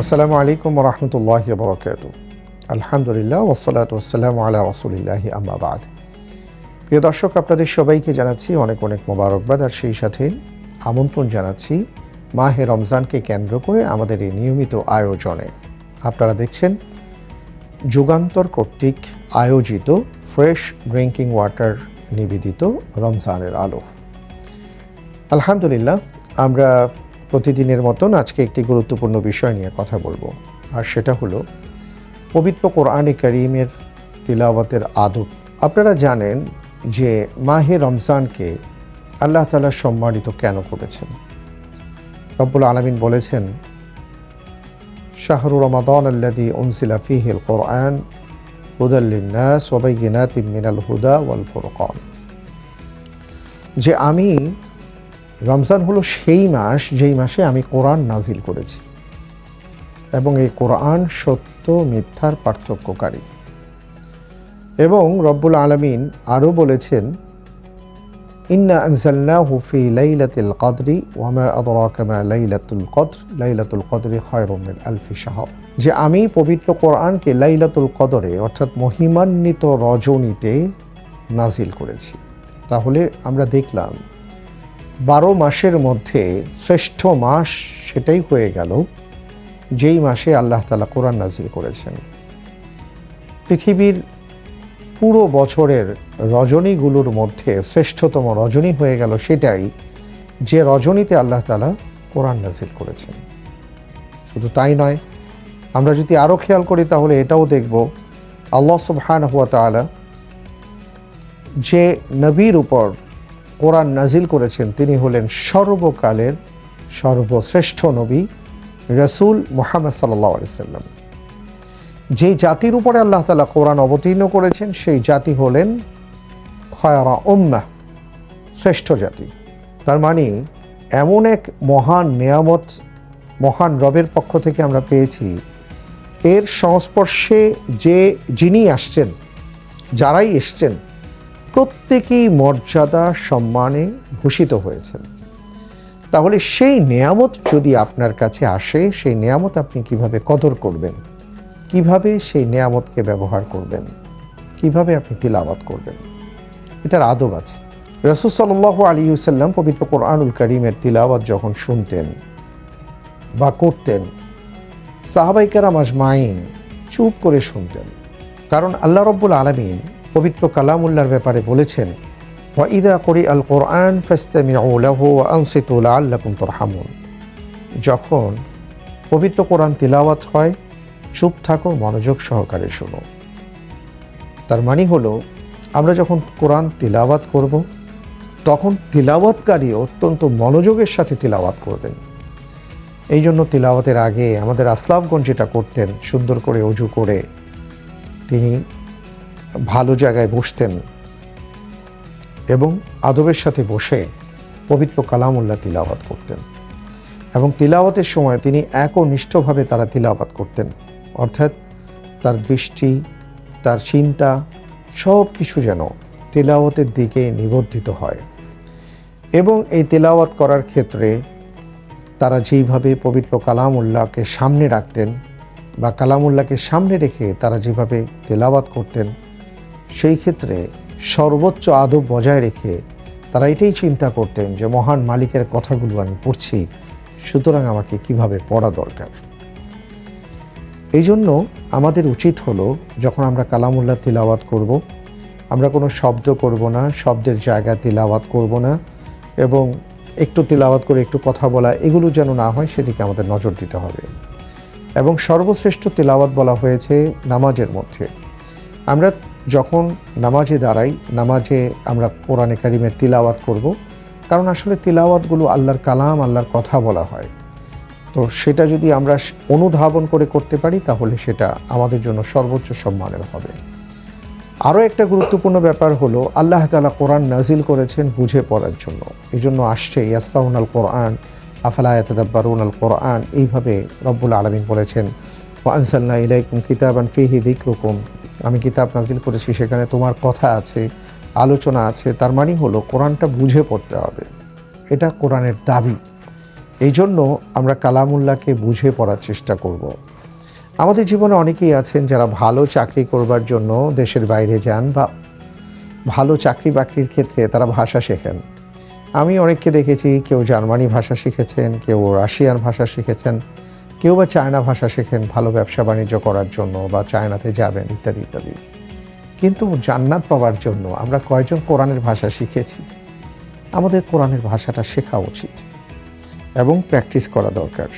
আসসালামু আলাইকুম ওয়া রাহমাতুল্লাহি ওয়া বারাকাতুহু। আলহামদুলিল্লাহ ওয়াসসালাতু ওয়াসসালামু আলা রাসূলিল্লাহি আম্মা বা'দ। প্রিয় দর্শক, আপনাদের সবাইকে জানাচ্ছি অনেক অনেক মোবারকবাদ, আর সেই সাথে আমন্ত্রণ জানাচ্ছি মাহে রমজানকে কেন্দ্র করে আমাদের এই নিয়মিত আয়োজনে। আপনারা দেখছেন যুগান্তর কর্তৃক আয়োজিত ফ্রেশ ড্রিঙ্কিং ওয়াটার নিবেদিত রমজানের আলো। আলহামদুলিল্লাহ, আমরা প্রতিদিনের মতন আজকে একটি গুরুত্বপূর্ণ বিষয় নিয়ে কথা বলবো, আর সেটা হলো পবিত্র কোরআনে কারীমের তিলাওয়াতের আদব। আপনারা জানেন যে মাহে রমজানকে আল্লাহ তাআলা সম্মানিত কেন করেছেন। রব্বুল আলামিন বলেছেন, শাহরু রমাদান আল্লাযী উনজিলা ফীহিল কুরআন হুদাল লিন-নাস ওয়া বাইয়িনাতিম মিনাল হুদা ওয়াল ফুরকান, যে আমি রমজান হলো সেই মাস যেই মাসে আমি কোরআন নাজিল করেছি, এবং এই কোরআন সত্য মিথ্যার পার্থক্যকারী। এবং রব্বুল আলামিন আরও বলেছেন, ইন্না আনজালনাহু ফি লাইলাতিল কদরি ওয়া মা আদরাকা মা লাইলাতুল কদর লাইলাতুল কদরি খায়রুম মিন আলফি শাহর, যে আমি পবিত্র কোরআনকে লাইলাতুল কদরে অর্থাৎ মহিমান্বিত রজনীতে নাজিল করেছি। তাহলে আমরা দেখলাম 12 মাসের মধ্যে শ্রেষ্ঠ মাস সেটাই হয়ে গেল যেই মাসে আল্লাহ তাআলা কোরআন নাজিল করেছেন। পৃথিবীর পুরো বছরের রজনীগুলোর মধ্যে শ্রেষ্ঠতম রজনী হয়ে গেল সেটাই যে রজনীতে আল্লাহ তাআলা কোরআন নাজিল করেছেন। শুধু তাই নয়, আমরা যদি আরও খেয়াল করি তাহলে এটাও দেখব আল্লাহ সুবহানাহু ওয়া তাআলা যে নবীর উপর কোরআন নাজিল করেছেন তিনি হলেন সর্বকালের সর্বশ্রেষ্ঠ নবী রাসূল মুহাম্মদ সাল্লাল্লাহু আলাইহি সাল্লাম। যে জাতির উপরে আল্লাহ তাআলা কোরআন অবতীর্ণ করেছেন সেই জাতি হলেন খায়রা উম্মাহ, শ্রেষ্ঠ জাতি। তার মানে এমন এক মহান নেয়ামত মহান রবের পক্ষ থেকে আমরা পেয়েছি, এর সংস্পর্শে যিনি আসছেন, যারাই এসছেন প্রত্যেকেই মর্যাদা সম্মানে ভূষিত হয়েছেন। তাহলে সেই নেয়ামত যদি আপনার কাছে আসে, সেই নেয়ামত আপনি কিভাবে কদর করবেন, কিভাবে সেই নেয়ামতকে ব্যবহার করবেন, কিভাবে আপনি তিলাওয়াত করবেন, এটার আদব আছে। রাসূল সাল্লাল্লাহু আলাইহি ওয়াসাল্লাম পবিত্র কোরআনুল কারীমের তিলাওয়াত যখন শুনতেন বা করতেন, সাহাবায়ে কেরাম আজমাইন চুপ করে শুনতেন। কারণ আল্লাহ রাব্বুল আলামিন পবিত্র কালামুল্লাহর ব্যাপারে বলেছেন, ওয়া ইযা কুরিআল কুরআন ফাসতামিউ লাহু ওয়া আনসিতু লাআল্লাকুম তুরহামুন, যখন পবিত্র কোরআন তিলাওয়াত হয় চুপ থাকো, মনোযোগ সহকারে শোনো। তার মানে হলো আমরা যখন কোরআন তিলাওয়াত করব তখন তিলাওয়াতকারী অত্যন্ত মনোযোগের সাথে তিলাওয়াত করবেন। এই জন্য তিলাওয়াতের আগে আমাদের আসলাফগণ যেটা করতেন, সুন্দর করে ওযু করে তিনি ভালো জায়গায় বসতেন এবং আদবের সাথে বসে পবিত্র কালামুল্লাহ তিলাওয়াত করতেন। এবং তিলাওয়াতের সময় তিনি একনিষ্ঠভাবে তারা তিলাওয়াত করতেন, অর্থাৎ তার দৃষ্টি, তার চিন্তা সব কিছু যেন তিলাওয়াতের দিকে নিবদ্ধিত হয়। এবং এই তিলাওয়াত করার ক্ষেত্রে তারা যেইভাবে পবিত্র কালামুল্লাহকে সামনে রাখতেন বা কালামুল্লাহকে সামনে রেখে তারা যেভাবে তিলাওয়াত করতেন, সেই ক্ষেত্রে সর্বোচ্চ আদব বজায় রেখে তারা এটাই চিন্তা করতেন যে মহান মালিকের কথাগুলো আমি পড়ছি, সুতরাং আমাকে কিভাবে পড়া দরকার। এই জন্য আমাদের উচিত হলো যখন আমরা কালামুল্লাহ তিলাওয়াত করব, আমরা কোনো শব্দ করব না, শব্দের জায়গায় তিলাওয়াত করব না, এবং একটু তিলাওয়াত করে একটু কথা বলা এগুলো যেন না হয়, সেদিকে আমাদের নজর দিতে হবে। এবং সর্বশ্রেষ্ঠ তিলাওয়াত বলা হয়েছে নামাজের মধ্যে। আমরা যখন নামাজে দাঁড়াই, নামাজে আমরা কোরআনে কারীমের তিলাওয়াত করব, কারণ আসলে তিলাওয়াতগুলো আল্লাহর কালাম, আল্লাহর কথা বলা হয়। তো সেটা যদি আমরা অনুধাবন করে করতে পারি তাহলে সেটা আমাদের জন্য সর্বোচ্চ সম্মানের হবে। আরও একটা গুরুত্বপূর্ণ ব্যাপার হলো আল্লাহ তাআলা কোরআন নাজিল করেছেন বুঝে পড়ার জন্য। এই জন্য আসছে ইয়াসসাউনাল কোরআন আফালা ইয়াতাদাব্বারুনাল কোরআন, এইভাবে রব্বুল আলামিন বলেছেন, ওয়া আনজালনা ইলাইকুম কিতাবান ফীহি যিকরুকুম, আমি কিতাব নাজিল করেছি সেখানে তোমার কথা আছে, আলোচনা আছে। তার মানে হলো কোরআনটা বুঝে পড়তে হবে, এটা কোরআনের দাবি। এই জন্য আমরা কালামুল্লাহকে বুঝে পড়ার চেষ্টা করব। আমাদের জীবনে অনেকেই আছেন যারা ভালো চাকরি করবার জন্য দেশের বাইরে যান বা ভালো চাকরি বাকরির ক্ষেত্রে তারা ভাষা শেখেন। আমি অনেককে দেখেছি, কেউ জার্মানি ভাষা শিখেছেন, কেউ রাশিয়ান ভাষা শিখেছেন, কেউ বা চায়না ভাষা শেখেন ভালো ব্যবসা বাণিজ্য করার জন্য বা চায়নাতে যাবেন ইত্যাদি ইত্যাদি। কিন্তু জান্নাত পাওয়ার জন্য আমরা কয়জন কোরআনের ভাষা শিখেছি? আমাদের কোরআনের ভাষাটা শেখা উচিত এবং প্র্যাকটিস করা দরকার।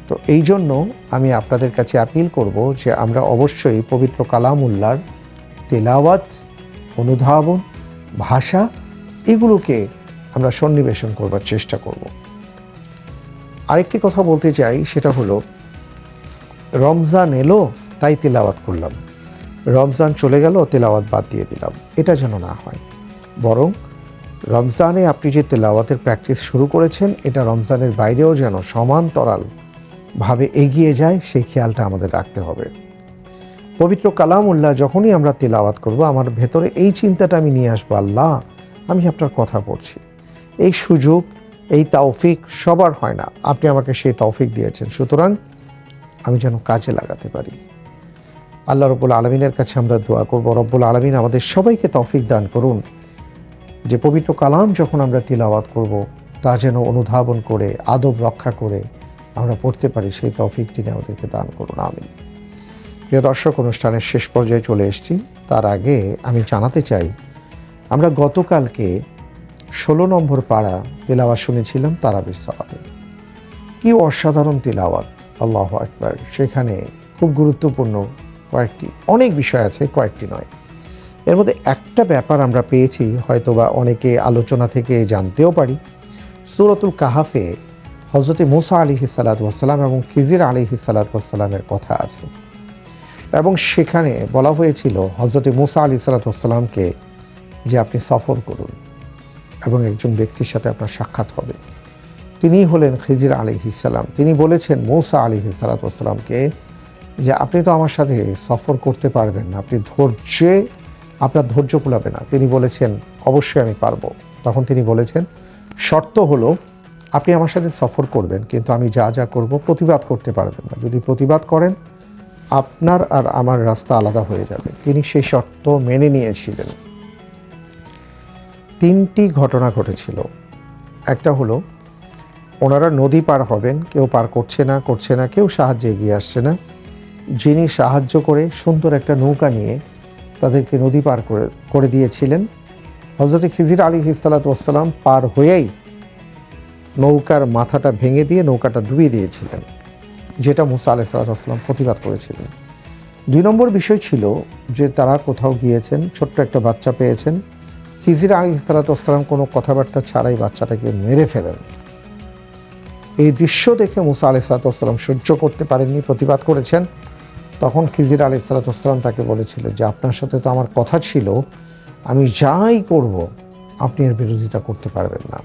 তো এই জন্য আমি আপনাদের কাছে আপিল করব যে আমরা অবশ্যই পবিত্র কালামুল্লাহর তেলাওয়াত, অনুধাবন, ভাষা এগুলোকে আমরা সন্নিবেশন করবার চেষ্টা করব। আরেকটি কথা বলতে চাই, সেটা হলো রমজান এলো তাই তেলাওয়াত করলাম, রমজান চলে গেল তেলাওয়াত বাদ দিয়ে দিলাম, এটা যেন না হয়। বরং রমজানে আপনি যে তেলাওয়াতের প্র্যাকটিস শুরু করেছেন এটা রমজানের বাইরেও যেন সমান্তরালভাবে এগিয়ে যায়, সেই খেয়ালটা আমাদের রাখতে হবে। পবিত্র কালামুল্লাহ যখনই আমরা তেলাওয়াত করব, আমার ভেতরে এই চিন্তাটা আমি নিয়ে আসবো, আল্লাহ আমি আপনার কথা পড়ছি, এই সুযোগ, এই তৌফিক সবার হয় না, আপনি আমাকে সেই তৌফিক দিয়েছেন, সুতরাং আমি যেন কাজে লাগাতে পারি। আল্লাহ রব্বুল আলমিনের কাছে আমরা দোয়া করব, রব্বুল আলমিন আমাদের সবাইকে তৌফিক দান করুন যে পবিত্র কালাম যখন আমরা তিলাওয়াত করব তা যেন অনুধাবন করে আদব রক্ষা করে আমরা পড়তে পারি, সেই তৌফিক তিনি আমাদেরকে দান করুন, আমিন। প্রিয় দর্শক, অনুষ্ঠানের শেষ পর্যায়ে চলে এসেছি। তার আগে আমি জানাতে চাই, আমরা গতকালকে 16 নম্বর পাড়া তিলাওয়াত শুনেছিলাম তারাবির সালাতে। কি অসাধারণ তিলাওয়াত, আল্লাহু আকবার। সেখানে খুব গুরুত্বপূর্ণ কয়েকটি, অনেক বিষয় আছে, কয়েকটি নয়। এর মধ্যে একটা ব্যাপার আমরা পেয়েছি, হয়তোবা অনেকে আলোচনা থেকে জানতেও পারি। সূরাতুল কাহাফে হযরত মূসা আলাইহিস সালাতু ওয়াস সালাম এবং খিজির আলাইহিস সালাতু ওয়াস সালামের কথা আছে, এবং সেখানে বলা হয়েছিল হযরত মূসা আলাইহিস সালাতু ওয়াস সালামকে যে আপনি সফর করুন এবং একজন ব্যক্তির সাথে আপনার সাক্ষাৎ হবে। তিনি হলেন খিজির আলাইহিস সালাম। তিনি বলেছেন মূসা আলাইহিস সালাতু ওয়াস সালামকে যে আপনি তো আমার সাথে সফর করতে পারবেন না, আপনি আপনার ধৈর্য কুলাবে না। তিনি বলেছেন অবশ্যই আমি পারবো। তখন তিনি বলেছেন শর্ত হলো আপনি আমার সাথে সফর করবেন, কিন্তু আমি যা যা করব প্রতিবাদ করতে পারবেন না। যদি প্রতিবাদ করেন আপনার আর আমার রাস্তা আলাদা হয়ে যাবে। তিনি সেই শর্ত মেনে নিয়েছিলেন। 3টি ঘটনা ঘটেছিল। একটা হলো ওনারা নদী পার হবেন, কেউ পার করছে না, কেউ সাহায্যে এগিয়ে আসছে না। যিনি সাহায্য করে সুন্দর একটা নৌকা নিয়ে তাদেরকে নদী পার করে দিয়েছিলেন, হযরত খিজির আলাইহিস সালাতু ওয়াস সালাম পার হয়েই নৌকার মাথাটা ভেঙে দিয়ে নৌকাটা ডুবিয়ে দিয়েছিলেন, যেটা মূসা আলাইহিস সালাতু ওয়াস সালাম প্রতিবাদ করেছিলেন। 2 নম্বর বিষয় ছিল যে তারা কোথাও গিয়েছেন, ছোট্ট একটা বাচ্চা পেয়েছেন, খিজির আলাইহিস সালাতু ওয়াস সালাম কোনো কথাবার্তা ছাড়াই বাচ্চাটাকে মেরে ফেলেন। এই দৃশ্য দেখে মূসা আলাইহিস সালাতু ওয়াস সালাম সহ্য করতে পারেননি, প্রতিবাদ করেছেন। তখন খিজির আলাইহিস সালাতু ওয়াস সালাম তাকে বলেছিলেন যে আপনার সাথে তো আমার কথা ছিল, আমি যাই করব আপনি এর বিরোধিতা করতে পারবেন না।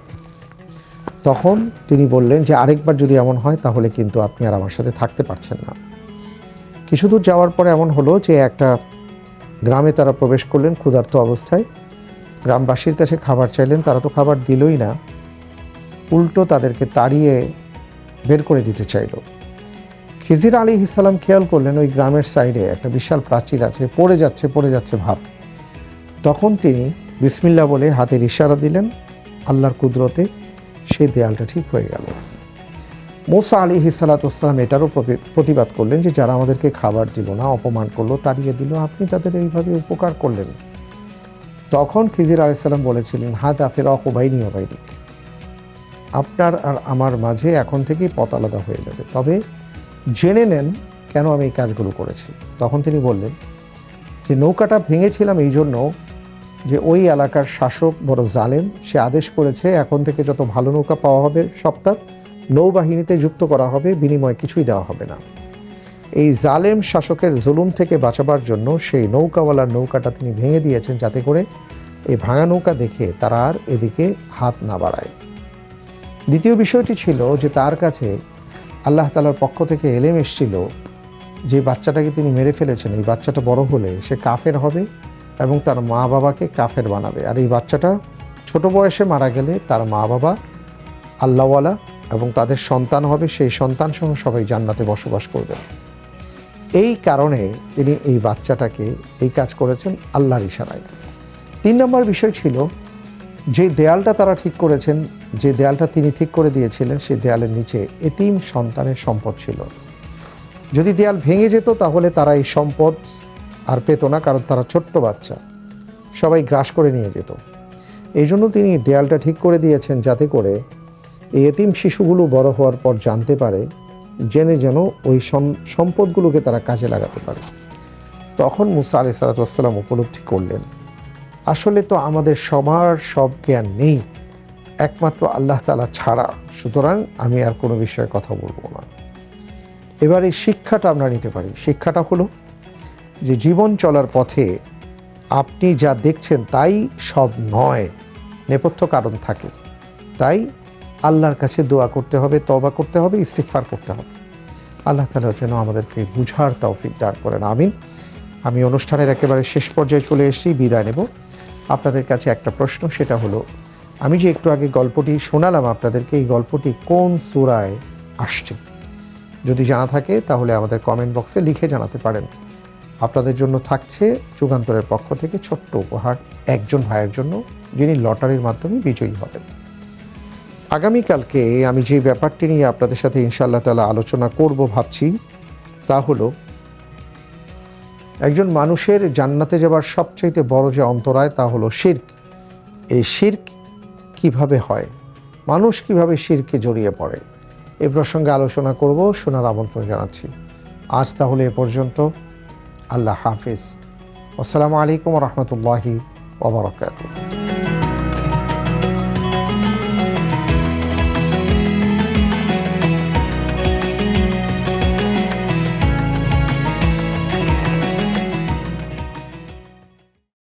তখন তিনি বললেন যে আরেকবার যদি এমন হয় তাহলে কিন্তু আপনি আর আমার সাথে থাকতে পারছেন না। কিছু দূর যাওয়ার পরে এমন হলো যে একটা গ্রামে তারা প্রবেশ করলেন ক্ষুধার্ত অবস্থায়। গ্রামবাসীর কাছে খাবার চাইলেন, তারা তো খাবার দিলই না, উল্টো তাদেরকে তাড়িয়ে বের করে দিতে চাইল। খিজির আলাইহিস সালাম খেয়াল করলেন ওই গ্রামের সাইডে একটা বিশাল প্রাচীর আছে, পড়ে যাচ্ছে ভাব। তখন তিনি বিসমিল্লাহ বলে হাতের ইশারা দিলেন, আল্লাহর কুদরতে সেই দেয়ালটা ঠিক হয়ে গেল। মূসা আলাইহিস সালাতু ওয়াস সালাম এটারও প্রতিবাদ করলেন যে যারা আমাদেরকে খাবার দিল না, অপমান করলো, তাড়িয়ে দিল, আপনি তাদের এইভাবে উপকার করলেন। তখন খিজির আলাইহিস সালাম বলেছিলেন হাদা ফিরাকু বাইনি ওয়া বাইনিক, আপনার আর আমার মাঝে এখন থেকেই পথ আলাদা হয়ে যাবে, তবে জেনে নেন কেন আমি এই কাজগুলো করেছি। তখন তিনি বললেন যে নৌকাটা ভেঙেছিলাম এই জন্য যে ওই এলাকার শাসক বড় জালেম, সে আদেশ করেছে এখন থেকে যত ভালো নৌকা পাওয়া হবে সব তার নৌবাহিনীতে যুক্ত করা হবে, বিনিময়ে কিছুই দেওয়া হবে না। এই জালেম শাসকের জুলুম থেকে বাঁচাবার জন্য সেই নৌকাওয়ালার নৌকাটা তিনি ভেঙে দিয়েছেন, যাতে করে এই ভাঙা নৌকা দেখে তারা আর এদিকে হাত না বাড়ায়। দ্বিতীয় বিষয়টি ছিল যে তার কাছে আল্লাহ তাআলার পক্ষ থেকে এলেম এসেছিল যে বাচ্চাটাকে তিনি মেরে ফেলেছেন, এই বাচ্চাটা বড় হলে সে কাফের হবে এবং তার মা বাবাকে কাফের বানাবে, আর এই বাচ্চাটা ছোট বয়সে মারা গেলে তার মা বাবা আল্লাহওয়ালা এবং তাদের সন্তান হবে, সেই সন্তান সহ সবাই জান্নাতে বসবাস করবে। এই কারণে তিনি এই বাচ্চাটাকে এই কাজ করেছেন আল্লাহর ইশারায়। 3 নম্বর বিষয় ছিল, যে দেয়ালটা তারা ঠিক করেছেন, যে দেয়ালটা তিনি ঠিক করে দিয়েছিলেন, সেই দেয়ালের নিচে এতিম সন্তানের সম্পদ ছিল। যদি দেয়াল ভেঙে যেত তাহলে তারা এই সম্পদ আর পেত না, কারণ তারা ছোট্ট বাচ্চা, সবাই গ্রাস করে নিয়ে যেত। এই জন্য তিনি দেয়ালটা ঠিক করে দিয়েছেন, যাতে করে এই এতিম শিশুগুলো বড় হওয়ার পর জানতে পারে, জেনে যেন ওই সম্পদগুলোকে তারা কাজে লাগাতে পারে। তখন মুসা আলাইহিস সালাম উপলব্ধি করলেন, আসলে তো আমাদের সবার সব জ্ঞান নেই, একমাত্র আল্লাহ তাআলা ছাড়া, সুতরাং আমি আর কোনো বিষয়ে কথা বলবো না। এবার এই শিক্ষাটা আমরা নিতে পারি। শিক্ষাটা হলো যে জীবন চলার পথে আপনি যা দেখছেন তাই সব নয়, নেপথ্য কারণ থাকে। তাই আল্লাহর কাছে দোয়া করতে হবে, তওবা করতে হবে, ইস্তিগফার করতে হবে। আল্লাহ তাআলা যেন আমাদেরকে বুঝার তৌফিক দান করেন, আমিন। আমি অনুষ্ঠানের একেবারে শেষ পর্যায়ে চলে এসেছি, বিদায় নেব। আপনাদের কাছে একটা প্রশ্ন, সেটা হলো, আমি যে একটু আগে গল্পটি শোনালাম আপনাদেরকে, এই গল্পটি কোন সূরায় আসছে? যদি জানা থাকে তাহলে আমাদের কমেন্ট বক্সে লিখে জানাতে পারেন। আপনাদের জন্য থাকছে যুগান্তরের পক্ষ থেকে ছোট্ট উপহার একজন ভাইয়ের জন্য, যিনি লটারির মাধ্যমে বিজয়ী হবেন। আগামীকালকে আমি যে ব্যাপারটি নিয়ে আপনাদের সাথে ইনশাআল্লাহ তাআলা আলোচনা করব ভাবছি, তা হলো, একজন মানুষের জান্নাতে যাবার সবচেয়ে বড় যে অন্তরায়, তা হলো শিরক। এই শিরক কিভাবে হয়, মানুষ কিভাবে শিরকে জড়িয়ে পড়ে, এ প্রসঙ্গে আলোচনা করব, শোনার আমন্ত্রণ জানাচ্ছি। আজ তাহলে এ পর্যন্ত। আল্লাহ হাফিজ। আসসালামু আলাইকুম ওয়া রাহমাতুল্লাহি ওয়া বারাকাতুহু।